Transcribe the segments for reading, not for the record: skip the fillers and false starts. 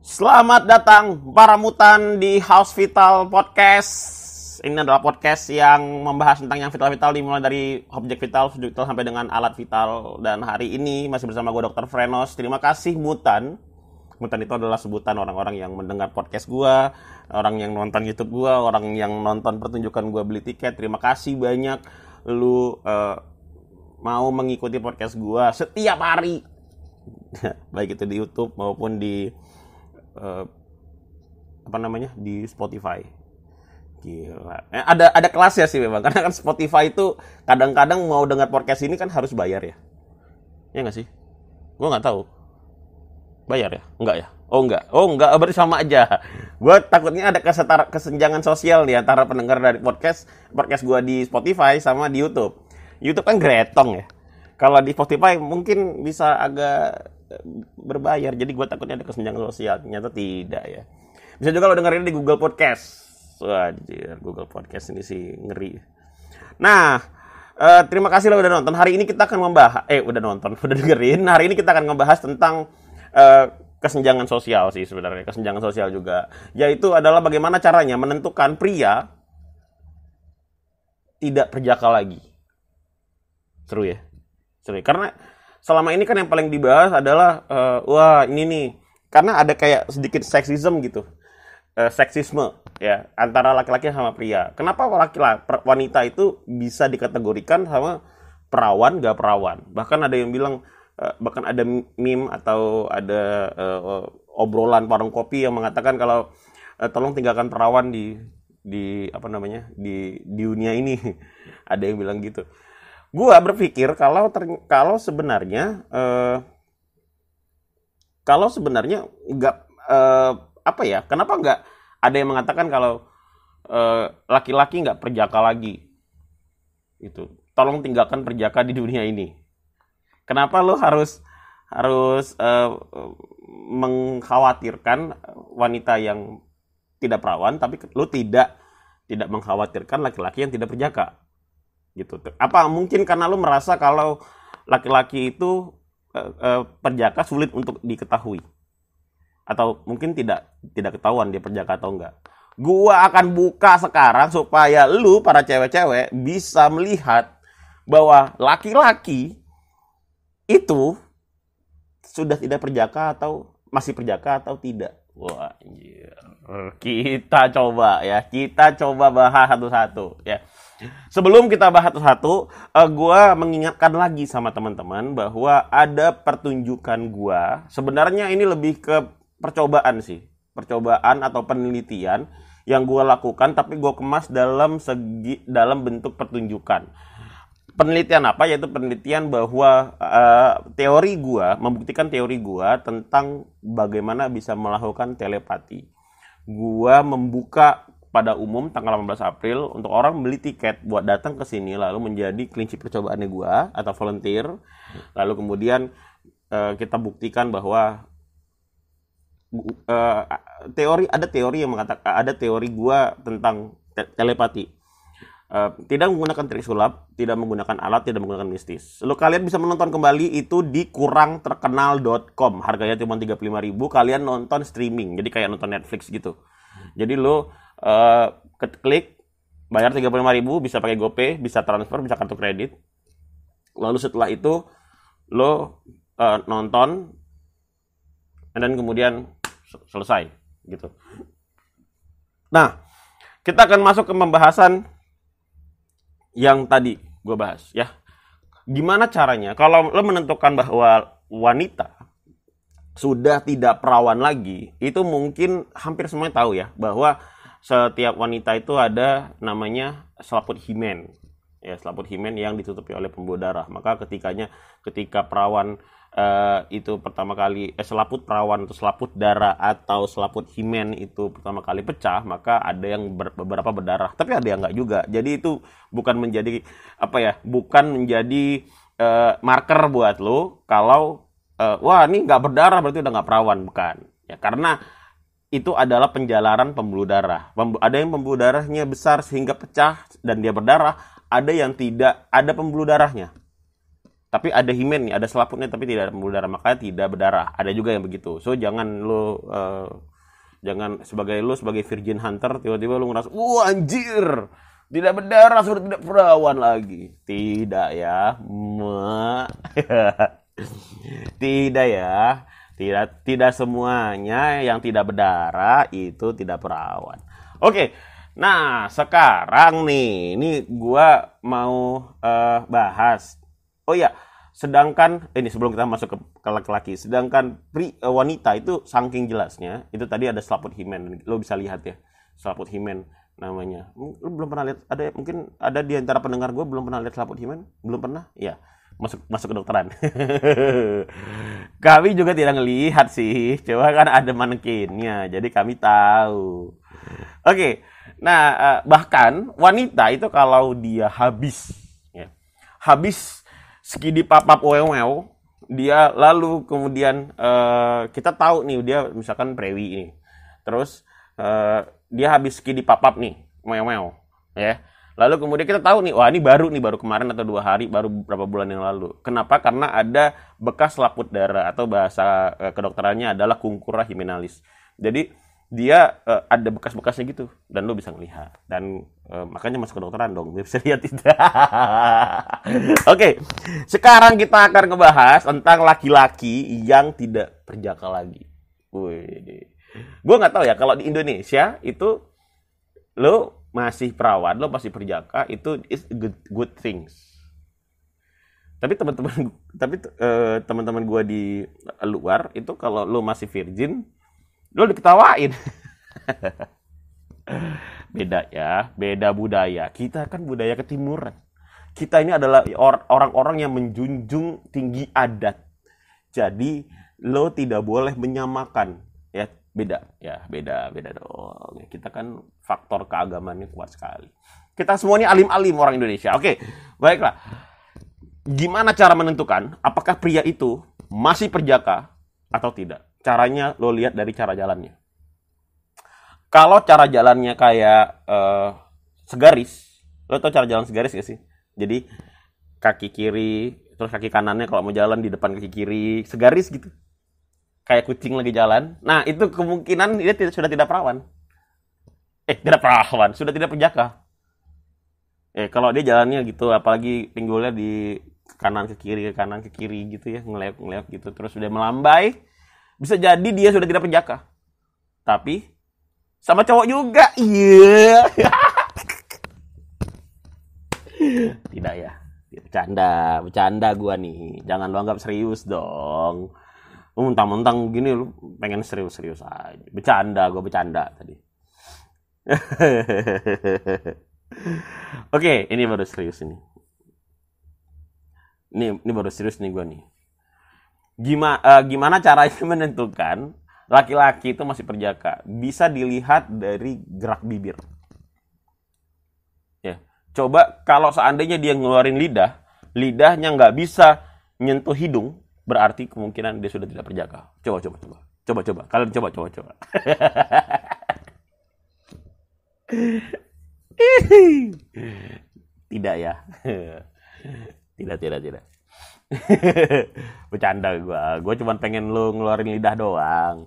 Selamat datang para mutan di House Vital Podcast. Ini adalah podcast yang membahas tentang yang vital-vital, dimulai dari objek vital sampai dengan alat vital. Dan hari ini masih bersama gue Dr. Frenos. Terima kasih mutan. Mutan itu adalah sebutan orang-orang yang mendengar podcast gue, orang yang nonton YouTube gue, orang yang nonton pertunjukan gue beli tiket. Terima kasih banyak lu mau mengikuti podcast gue setiap hari. Baik itu di YouTube maupun di di Spotify. Gila. Ada kelasnya sih memang, karena kan Spotify itu kadang-kadang mau dengar podcast ini kan harus bayar ya. Ya nggak sih? Gue nggak tahu. Bayar ya? Enggak ya? Oh enggak, berarti sama aja. Gue takutnya ada kesenjangan sosial nih antara pendengar dari podcast gue di Spotify sama di YouTube. YouTube kan gretong ya. Kalau di Spotify mungkin bisa agak berbayar, jadi gue takutnya ada kesenjangan sosial. Ternyata tidak ya. Bisa juga lo dengerin di Google Podcast. Wajir, Google Podcast ini sih ngeri. Nah, terima kasih lo udah nonton. Hari ini kita akan membahas, udah dengerin. Hari ini kita akan membahas tentang kesenjangan sosial sih sebenarnya. Kesenjangan sosial juga, yaitu adalah bagaimana caranya menentukan pria tidak perjaka lagi. Seru ya? Karena selama ini kan yang paling dibahas adalah ini nih, karena ada kayak sedikit seksisme gitu. Seksisme ya antara laki-laki sama pria. Kenapa wanita itu bisa dikategorikan sama perawan gak perawan? Bahkan ada yang bilang, bahkan ada meme atau ada obrolan warung kopi yang mengatakan kalau tolong tinggalkan perawan di dunia ini. Ada yang bilang gitu. Gua berpikir kalau sebenarnya nggak kenapa nggak ada yang mengatakan kalau laki-laki nggak perjaka lagi, itu tolong tinggalkan perjaka di dunia ini. Kenapa lo harus mengkhawatirkan wanita yang tidak perawan, tapi lo tidak mengkhawatirkan laki-laki yang tidak perjaka gitu? Apa mungkin karena lo merasa kalau laki-laki itu perjaka sulit untuk diketahui? Atau mungkin tidak ketahuan dia perjaka atau enggak. Gua akan buka sekarang supaya lu para cewek-cewek bisa melihat bahwa laki-laki itu sudah tidak perjaka atau masih perjaka atau tidak. Wah, anjir. Kita coba bahas satu-satu ya. Sebelum kita bahas satu-satu, gua mengingatkan lagi sama teman-teman bahwa ada pertunjukan gua. Sebenarnya ini lebih ke percobaan atau penelitian yang gue lakukan, tapi gue kemas dalam bentuk pertunjukan. Penelitian apa? Yaitu penelitian bahwa membuktikan teori gue tentang bagaimana bisa melakukan telepati. Gue membuka pada umum tanggal 18 April untuk orang beli tiket buat datang ke sini lalu menjadi kelinci percobaannya gue atau volunteer. Lalu kemudian kita buktikan bahwa ada teori gua tentang telepati. Tidak menggunakan trik sulap, tidak menggunakan alat, tidak menggunakan mistis. Lalu kalian bisa menonton kembali itu di kurangterkenal.com. Harganya cuma 35.000. Kalian nonton streaming, jadi kayak nonton Netflix gitu. Jadi lo klik bayar 35.000, bisa pakai GoPay, bisa transfer, bisa kartu kredit. Lalu setelah itu lo nonton, dan kemudian selesai gitu. Nah, kita akan masuk ke pembahasan yang tadi gue bahas ya. Gimana caranya kalau lo menentukan bahwa wanita sudah tidak perawan lagi? Itu mungkin hampir semuanya tahu ya, bahwa setiap wanita itu ada namanya selaput himen. Ya, selaput himen yang ditutupi oleh pembuluh darah. Maka ketika perawan itu pertama kali selaput perawan atau selaput darah atau selaput himen itu pertama kali pecah, maka ada yang beberapa berdarah, tapi ada yang enggak juga. Jadi itu bukan menjadi marker buat lo kalau wah ini nggak berdarah berarti udah nggak perawan, bukan ya, karena itu adalah penjalaran pembuluh darah. Ada yang pembuluh darahnya besar sehingga pecah dan dia berdarah, ada yang tidak ada pembuluh darahnya tapi ada himen nih, ada selaputnya tapi tidak berdarah, makanya tidak berdarah. Ada juga yang begitu. So jangan sebagai virgin hunter tiba-tiba lu ngerasa, wah anjir, tidak berdarah, sudah tidak perawan lagi. Tidak ya, tidak ya. Tidak semuanya yang tidak berdarah itu tidak perawan. Oke. Nah, sekarang nih, ini gua mau bahas. Oh ya, sedangkan ini sebelum kita masuk ke laki-laki, sedangkan wanita itu saking jelasnya, itu tadi ada selaput himen. Lo bisa lihat ya, selaput himen namanya. Lo belum pernah lihat? Ada mungkin ada di antara pendengar gue belum pernah lihat selaput himen? Belum pernah? Ya. Masuk kedokteran. Kami juga tidak ngelihat sih, coba kan ada manekinnya, jadi kami tahu. Oke, nah bahkan wanita itu kalau dia habis skidi papap wew, dia lalu kemudian kita tahu nih dia misalkan prewi ini, terus dia habis skidi papap nih, wew, ya. Lalu kemudian kita tahu nih, wah ini baru kemarin atau 2 hari, baru beberapa bulan yang lalu. Kenapa? Karena ada bekas selaput darah atau bahasa kedokterannya adalah kungkura himenalis. Jadi dia ada bekas-bekasnya gitu dan lo bisa ngelihat. Dan makanya masuk kedokteran dong, bisa lihat itu. Oke, sekarang kita akan ngebahas tentang laki-laki yang tidak berjaka lagi. Wih, gue nggak tahu ya kalau di Indonesia itu lo masih perawan, lo masih berjaka, itu is a good things. Tapi teman-teman gue di luar itu kalau lo masih virgin, lo diketawain. Beda ya, beda budaya. Kita kan budaya ketimuran. Kita ini adalah orang-orang yang menjunjung tinggi adat. Jadi lo tidak boleh menyamakan, ya. Beda dong. Kita kan faktor keagamaannya kuat sekali. Kita semua ini alim-alim orang Indonesia. Oke, baiklah. Gimana cara menentukan apakah pria itu masih perjaka atau tidak? Caranya lo lihat dari cara jalannya. Kalau cara jalannya kayak segaris, lo tau cara jalan segaris gak sih? Jadi kaki kiri, terus kaki kanannya kalau mau jalan di depan kaki kiri, segaris gitu. Kayak kucing lagi jalan. Nah, itu kemungkinan dia sudah tidak perawan. Tidak perawan, sudah tidak perjaka. Kalau dia jalannya gitu, apalagi pinggulnya di kanan ke kiri gitu ya, ngeleok gitu, terus sudah melambai, bisa jadi dia sudah tidak perjaka. Tapi sama cowok juga. Iya. Tidak ya. Bercanda gua nih. Jangan lo anggap serius dong. Mentang-mentang gini lu pengen serius-serius aja. Gue bercanda tadi. Oke, ini baru serius ini. Ini baru serius nih gue nih. Gimana caranya menentukan laki-laki itu masih perjaka? Bisa dilihat dari gerak bibir. Ya, coba kalau seandainya dia ngeluarin lidahnya nggak bisa nyentuh hidung, berarti kemungkinan dia sudah tidak perjaka. Coba. Kalian coba. Tidak ya. Tidak. Bercanda gue cuma pengen lo ngeluarin lidah doang.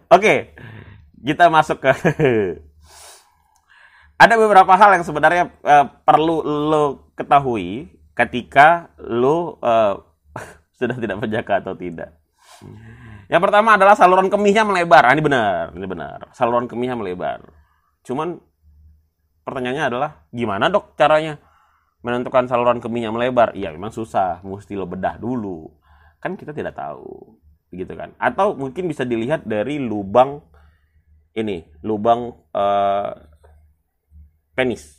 Oke, kita masuk ke ada beberapa hal yang sebenarnya perlu lo ketahui ketika lo sudah tidak perjaka atau tidak. Yang pertama adalah saluran kemihnya melebar. Ini benar. Saluran kemihnya melebar. Cuman pertanyaannya adalah gimana dok caranya menentukan saluran kemihnya melebar? Iya memang susah, mesti lo bedah dulu. Kan kita tidak tahu, gitu kan? Atau mungkin bisa dilihat dari lubang penis.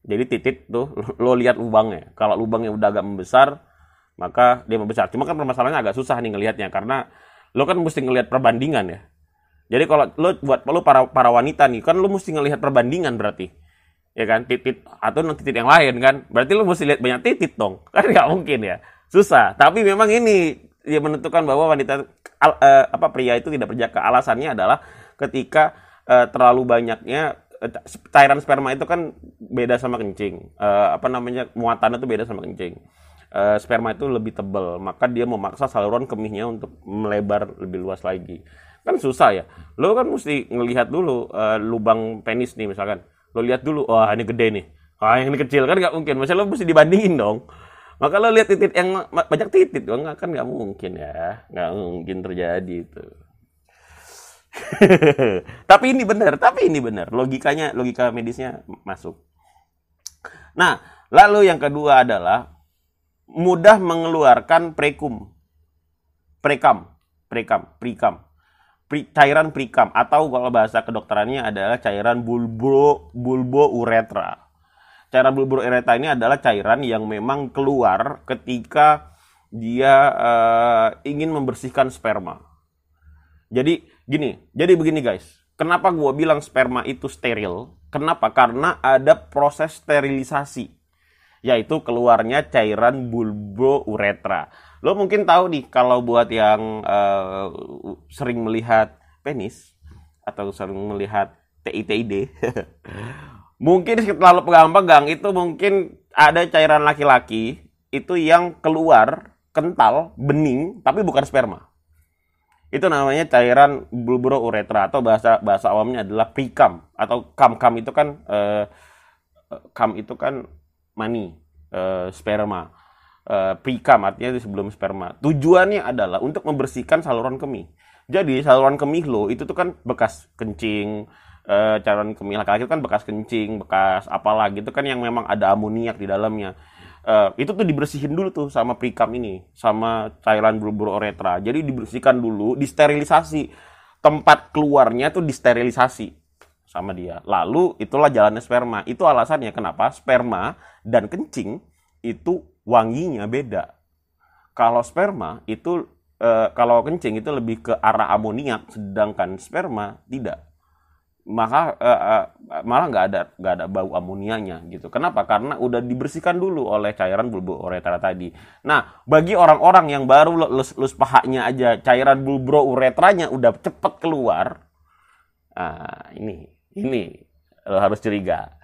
Jadi titik tuh lo lihat lubangnya. Kalau lubangnya udah agak membesar, maka dia membesar. Cuma kan permasalahannya agak susah nih ngelihatnya karena lo kan mesti ngelihat perbandingan ya. Jadi kalau lo buat lo para wanita nih, kan lo mesti ngelihat perbandingan berarti. Ya kan, titik atau titik yang lain kan. Berarti lo mesti lihat banyak titik dong. Kan nggak mungkin ya. Susah. Tapi memang ini dia menentukan bahwa wanita pria itu tidak perjaka. Alasannya adalah ketika terlalu banyaknya cairan sperma itu kan beda sama kencing. Muatannya itu beda sama kencing. Sperma itu lebih tebal, maka dia memaksa saluran kemihnya untuk melebar lebih luas lagi. Kan susah ya. Lo kan mesti ngelihat dulu lubang penis nih misalkan. Lo lihat dulu, wah ini gede nih. Wah yang ini kecil kan nggak mungkin. Maksudnya lo mesti dibandingin dong. Maka lo lihat titik yang banyak titik, kan nggak mungkin ya. Nggak mungkin terjadi itu. Tapi ini benar. Logika medisnya masuk. Nah, lalu yang kedua adalah mudah mengeluarkan cairan prekam atau kalau bahasa kedokterannya adalah cairan bulbouretra. Cairan bulbouretra ini adalah cairan yang memang keluar ketika dia ingin membersihkan sperma. Jadi begini guys. Kenapa gue bilang sperma itu steril? Kenapa? Karena ada proses sterilisasi, yaitu keluarnya cairan bulbouretra. Lo mungkin tahu nih, kalau buat yang sering melihat penis atau sering melihat TITID, mungkin setelah lo pegang-pegang itu mungkin ada cairan laki-laki itu yang keluar kental, bening, tapi bukan sperma. Itu namanya cairan bulbouretra atau bahasa awamnya adalah prekam atau kam itu kan mani, sperma. Prekam artinya sebelum sperma. Tujuannya adalah untuk membersihkan saluran kemih. Jadi saluran kemih lo itu tuh kan bekas kencing, cairan kemih laki-laki kan bekas kencing, bekas apalah gitu kan yang memang ada amoniak di dalamnya. Itu tuh dibersihin dulu tuh sama prekam ini, sama cairan bulbouretra. Jadi dibersihkan dulu, disterilisasi. Tempat keluarnya tuh disterilisasi sama dia. Lalu itulah jalannya sperma. Itu alasannya kenapa sperma dan kencing itu wanginya beda. Kalau sperma itu kalau kencing itu lebih ke arah amoniak, sedangkan sperma tidak. Maka malah nggak ada bau amonianya gitu. Kenapa? Karena udah dibersihkan dulu oleh cairan bulbouretra tadi. Nah, bagi orang-orang yang baru lus pahanya aja cairan bulbouretranya udah cepet keluar, ini lo harus curiga.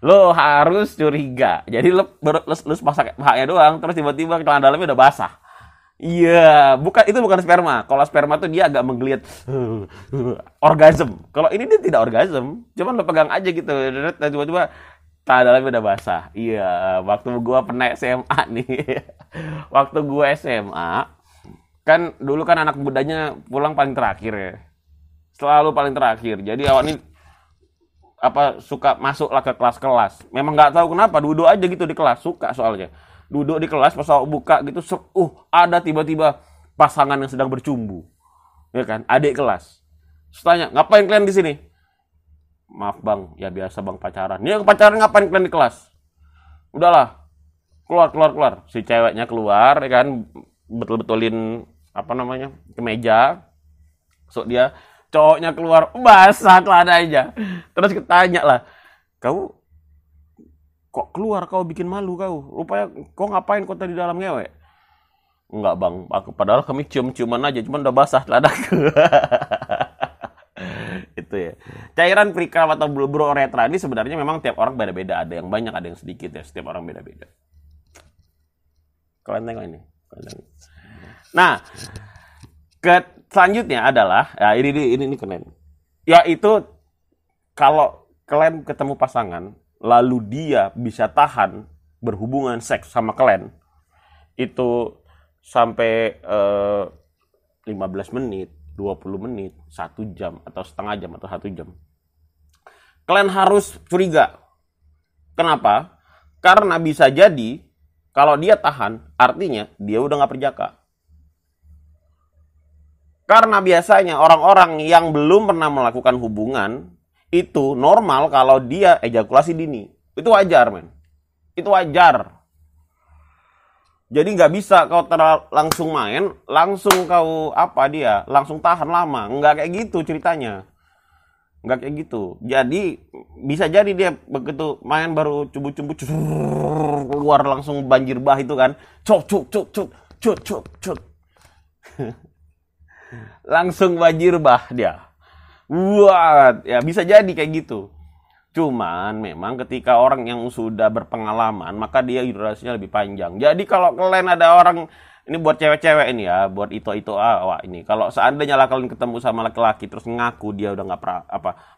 Lo harus curiga. Jadi lo pasak pahanya doang, terus tiba-tiba celana dalamnya udah basah. Iya, itu bukan sperma. Kalau sperma tuh dia agak menggeliat, orgasm. Kalau ini dia tidak orgasm, cuman lo pegang aja gitu, tiba-tiba celana dalamnya udah basah. Iya, waktu gua pernah SMA nih, waktu gua SMA, kan dulu kan anak mudanya pulang paling terakhir ya, selalu paling terakhir. Jadi awal ini suka masuklah ke kelas-kelas. Memang nggak tahu kenapa, duduk aja gitu di kelas, suka soalnya. Duduk di kelas pas buka gitu, ada tiba-tiba pasangan yang sedang bercumbu, ya kan, adik kelas. Terus tanya, ngapain kalian di sini? Maaf bang, ya biasa bang pacaran. Ya pacaran ngapain kalian di kelas? Udahlah, keluar. Si ceweknya keluar, ya kan, betul-betulin kemeja. So dia cowoknya keluar, basah celana aja. Terus ketanya lah, kau kok keluar, kau bikin malu kau. Rupanya kau ngapain kau tadi dalam ngewe? Enggak bang, padahal kami cium-ciuman aja, cuman udah basah celanaku. Itu ya. Cairan prekam atau bulbouretra ini sebenarnya memang tiap orang beda-beda. Ada yang banyak, ada yang sedikit ya. Setiap orang beda-beda. Kalian tengok ini. Nah, selanjutnya adalah, ya ini keren. Yaitu kalau kalian ketemu pasangan, lalu dia bisa tahan berhubungan seks sama kalian itu sampai 15 menit, 20 menit, 1 jam, atau setengah jam, atau 1 jam. Kalian harus curiga. Kenapa? Karena bisa jadi kalau dia tahan, artinya dia udah gak perjaka. Karena biasanya orang-orang yang belum pernah melakukan hubungan itu normal kalau dia ejakulasi dini. Itu wajar, men. Itu wajar. Jadi nggak bisa kau langsung main, langsung kau langsung tahan lama. Nggak kayak gitu ceritanya. Nggak kayak gitu. Jadi bisa jadi dia begitu main baru cumbu-cumbu keluar langsung banjir bah itu kan. Cuk. Langsung banjir bah dia. Wah, ya bisa jadi kayak gitu. Cuman memang ketika orang yang sudah berpengalaman, maka dia durasinya lebih panjang. Jadi kalau kalian ada orang, ini buat cewek-cewek ini ya, buat itu awak ini. Kalau seandainya lah kalian ketemu sama laki-laki terus ngaku dia udah nggak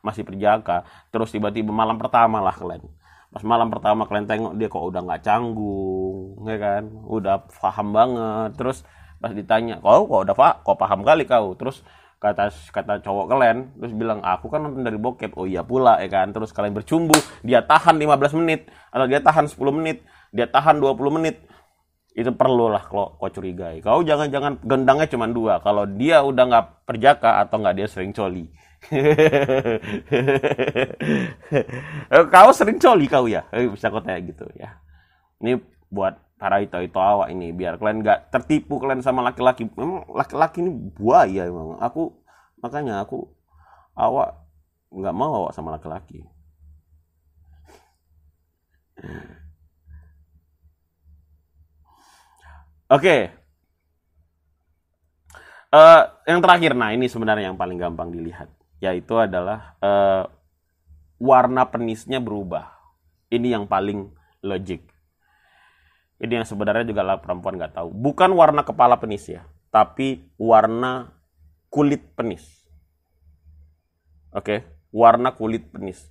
masih perjaka, terus tiba-tiba malam pertama lah kalian. Pas malam pertama kalian tengok dia kok udah nggak canggung, ya kan? Udah paham banget. Terus pas ditanya, kok paham kali kau? Terus kata cowok kalian terus bilang aku kan nonton dari bokep, oh iya pula ya kan, terus kalian bercumbu, dia tahan 15 menit atau dia tahan 10 menit, dia tahan 20 menit, itu perlu lah kalau kau curigai. Kau jangan gendangnya cuma dua, kalau dia udah nggak perjaka atau nggak dia sering coli. Kau sering coli kau ya, bisa kau tanya gitu ya. Ini buat para itu awak ini biar kalian nggak tertipu kalian sama laki-laki. Memang laki-laki ini buaya emang. Makanya awak nggak mau awak sama laki-laki. Oke. Yang terakhir, nah ini sebenarnya yang paling gampang dilihat, yaitu adalah warna penisnya berubah. Ini yang paling logik. Ini yang sebenarnya juga lah perempuan nggak tahu. Bukan warna kepala penis ya, tapi warna kulit penis. Oke, warna kulit penis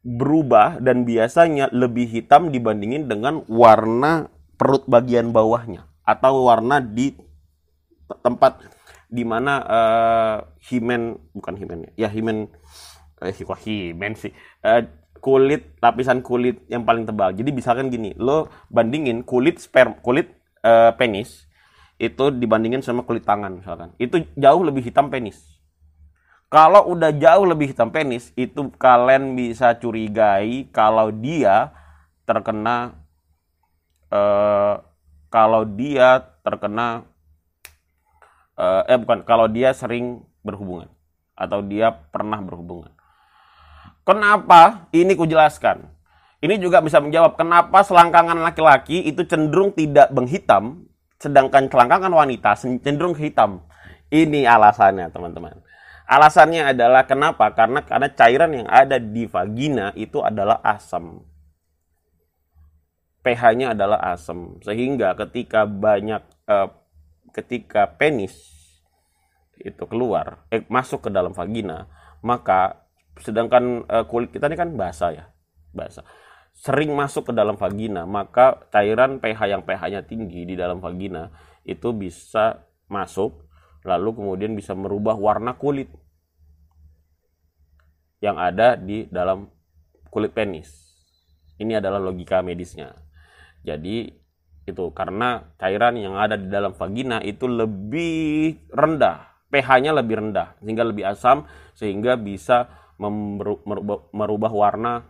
berubah dan biasanya lebih hitam dibandingin dengan warna perut bagian bawahnya atau warna di tempat di mana lapisan kulit yang paling tebal. Jadi misalkan gini, lo bandingin kulit penis itu dibandingin sama kulit tangan misalkan. Itu jauh lebih hitam penis. Kalau udah jauh lebih hitam penis, itu kalian bisa curigai kalau dia terkena kalau dia sering berhubungan atau dia pernah berhubungan. Kenapa? Ini kujelaskan. Ini juga bisa menjawab kenapa selangkangan laki-laki itu cenderung tidak menghitam, sedangkan selangkangan wanita cenderung hitam. Ini alasannya, teman-teman. Alasannya adalah kenapa? Karena cairan yang ada di vagina itu adalah asam. pH-nya adalah asam. Sehingga ketika ketika penis itu keluar, masuk ke dalam vagina, maka sedangkan kulit kita ini kan basah ya, sering masuk ke dalam vagina, maka cairan pH yang pH-nya tinggi di dalam vagina itu bisa masuk, lalu kemudian bisa merubah warna kulit yang ada di dalam kulit penis. Ini adalah logika medisnya. Jadi itu karena cairan yang ada di dalam vagina itu lebih rendah, pH-nya lebih rendah, sehingga lebih asam, sehingga bisa merubah warna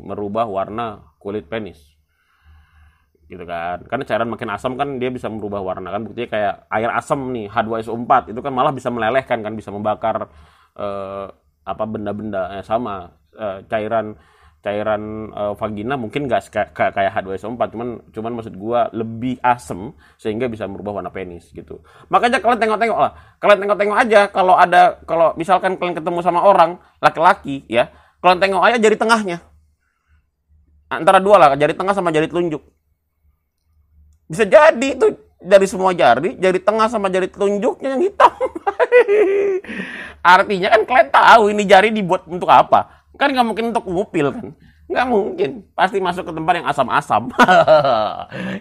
merubah warna kulit penis, gitu kan? Karena cairan makin asam kan dia bisa merubah warna kan, buktinya kayak air asam nih H2SO4 itu kan malah bisa melelehkan kan, bisa membakar benda-benda sama cairan vagina mungkin nggak kayak H2SO4, cuman maksud gua lebih asam sehingga bisa merubah warna penis gitu. Makanya kalian tengok aja kalau misalkan kalian ketemu sama orang laki-laki ya, kalian tengok aja jari tengahnya, antara dua lah, jari tengah sama jari telunjuk. Bisa jadi itu dari semua jari tengah sama jari telunjuknya yang hitam. Artinya kan kalian tahu ini jari dibuat untuk apa. Kan nggak mungkin untuk ngupil kan, nggak mungkin, pasti masuk ke tempat yang asam-asam.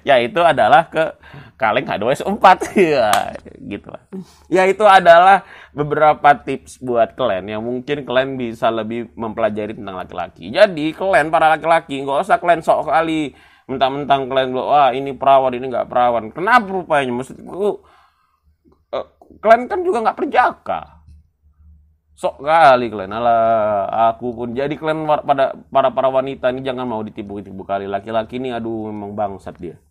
Ya itu adalah ke kaleng H2SO4. Ya gitu lah. Ya itu adalah beberapa tips buat kalian yang mungkin kalian bisa lebih mempelajari tentang laki-laki. Jadi kalian para laki-laki nggak usah kalian sok kali mentang-mentang kalian bilang wah ini perawan, ini nggak perawan. Kenapa rupanya? Maksudku kalian kan juga nggak perjaka. Sok kali kalian, alah aku pun. Jadi kalian para wanita ini jangan mau ditipu-tipu kali. Laki-laki ini aduh memang bangsat dia.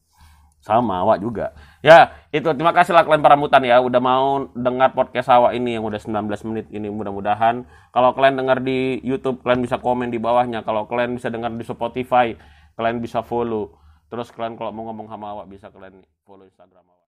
Sama awak juga. Ya itu, terima kasih lah kalian para mutan ya udah mau dengar podcast awak ini yang udah 19 menit ini. Mudah-mudahan kalau kalian dengar di YouTube kalian bisa komen di bawahnya. Kalau kalian bisa dengar di Spotify kalian bisa follow. Terus kalian kalau mau ngomong sama awak bisa kalian follow Instagram awak.